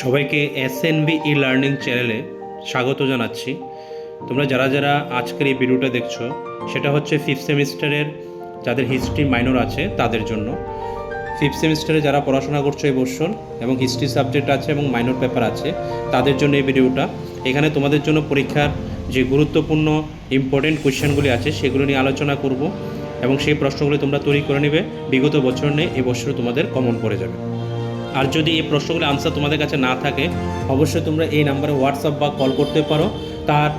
সবাইকে SNB e learning চ্যানেলে স্বাগত জানাচ্ছি। তোমরা যারা যারা আজকের এই ভিডিওটা দেখছো সেটা হচ্ছে ফিফথ সেমিস্টারের যাদের হিস্ট্রি মাইনর আছে তাদের জন্য। ফিফথ সেমিস্টারে যারা পড়াশোনা করছো এই বছর এবং হিস্ট্রি সাবজেক্ট আছে এবং মাইনর পেপার আছে তাদের জন্য এই ভিডিওটা। এখানে তোমাদের জন্য পরীক্ষার যে গুরুত্বপূর্ণ ইম্পর্টেন্ট কোয়েশ্চেনগুলি আছে সেগুলো নিয়ে আলোচনা করব এবং সেই প্রশ্নগুলি তোমরা তৈরি করে নেবে। বিগত বছর নিয়ে এবছর তোমাদের কমন পড়ে যাবে। আর যদি এই প্রশ্নগুলোর আনসার তোমাদের কাছে না থাকে অবশ্যই তোমরা এই নাম্বারে হোয়াটসঅ্যাপ বা কল করতে পারো। তার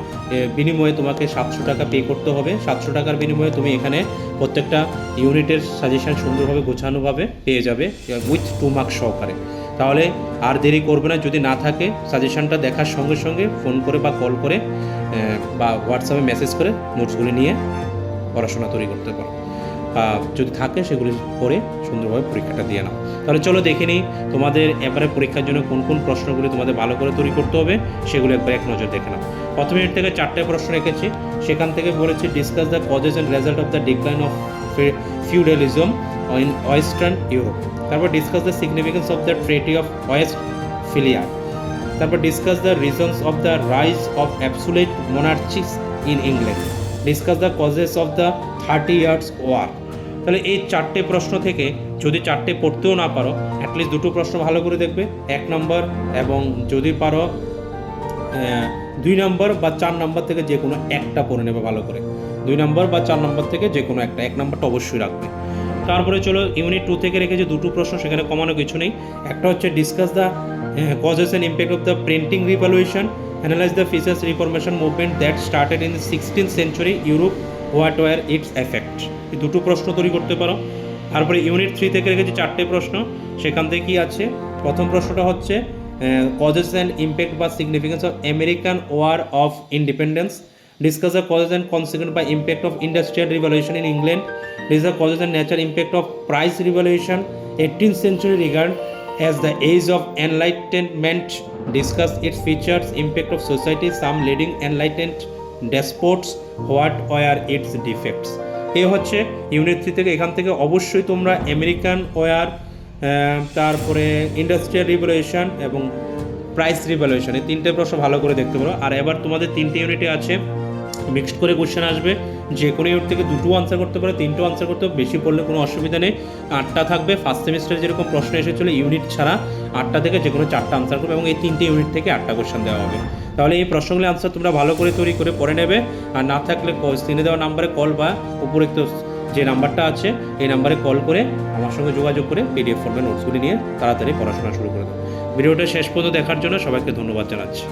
বিনিময়ে তোমাকে 700 টাকা পে করতে হবে। 700 টাকার বিনিময়ে তুমি এখানে প্রত্যেকটা ইউনিটের সাজেশান সুন্দরভাবে গোছানোভাবে পেয়ে যাবে উইথ 2 মার্কস সহকারে। তাহলে আর দেরি করবে না, যদি না থাকে সাজেশানটা দেখার সঙ্গে সঙ্গে ফোন করে বা কল করে বা হোয়াটসঅ্যাপে মেসেজ করে নোটসগুলি নিয়ে পড়াশোনা তৈরি করতে পারো। যদি থাকে সেগুলি পড়ে সুন্দরভাবে পরীক্ষাটা দিয়ে নাও। তাহলে চলো দেখে নিই তোমাদের এবারে পরীক্ষার জন্য কোন কোন প্রশ্নগুলি তোমাদের ভালো করে তৈরি করতে হবে সেগুলো একবার এক নজর দেখে নাও। প্রথম ইউনিট থেকে 4টে প্রশ্ন রেখেছি, সেখান থেকে বলেছি discuss the causes and result of the decline of feudalism in western Europe. তারপর discuss the significance of the treaty of Westphalia. তারপর discuss the reasons of the rise of absolute monarchies in England. Discuss the causes of the 30 Years war. তাহলে এই 4টে প্রশ্ন থেকে যদি 4টে পড়তেও না পারো অ্যাটলিস্ট 2টো প্রশ্ন ভালো করে দেখবে, 1 নম্বর এবং যদি পারো 2 নম্বর বা 4 নম্বর থেকে যে কোনো একটা পড়ে নেবে ভালো করে। 2 নম্বর বা 4 নম্বর থেকে যে কোনো একটা, 1 নম্বরটা অবশ্যই রাখবে। তারপরে চলো ইউনিট 2 থেকে রেখেছে 2টো প্রশ্ন, সেখানে কমানো কিছু নেই। একটা হচ্ছে discuss the causes and impact of the printing revolution, analyse the features reformation movement that started in 16th century Europe, what were it's effect. এই 2টো প্রশ্ন তৈরি করতে পারো। তারপরে ইউনিট 3 থেকে রেখেছি 4টে প্রশ্ন, সেখান থেকে কি আছে। প্রথম প্রশ্নটা হচ্ছে কজেস অ্যান্ড ইম্প্যাক্ট বা significance of American War of Independence. Discuss the causes and consequence by impact of Industrial Revolution in England. Discuss the causes and nature impact of Price Revolution 18th century regard as the age of enlightenment. Discuss its features, impact of society, some leading enlightened despots, what were its defects. এই হচ্ছে unit 3 থেকে। এখান থেকে অবশ্যই তোমরা American war, তারপরে industrial revolution এবং price revolution এই 3টে প্রশ্ন ভালো করে দেখতে পারো। আর এবার তোমাদের 3টে ইউনিটে আছে মিক্সড করে কোশ্চেন আসবে, যে কোনো ইউনিট থেকে 2টো আনসার করতে পারো, 3টো আনসার করতে বেশি পড়লে কোনো অসুবিধা নেই। 8টা থাকবে। ফার্স্ট সেমিস্টারে যেরকম প্রশ্ন এসেছিলো ইউনিট ছাড়া 8টা থেকে যে কোনো 4টা আনসার করবে এবং এই 3টে ইউনিট থেকে 8টা কোশ্চেন দেওয়া হবে। তাহলে এই প্রশ্নগুলি আনসার তোমরা ভালো করে তৈরি করে পড়ে নেবে। আর না থাকলে স্ক্রিনে দেওয়া নাম্বারে কল বা উপরোক্ত যে নাম্বারটা আছে এই নাম্বারে কল করে আমার সঙ্গে যোগাযোগ করে PDF ফর্মে নোটসগুলি নিয়ে তাড়াতাড়ি পড়াশোনা শুরু করে দেবো। ভিডিওটা শেষ পর্যন্ত দেখার জন্য সবাইকে ধন্যবাদ জানাচ্ছি।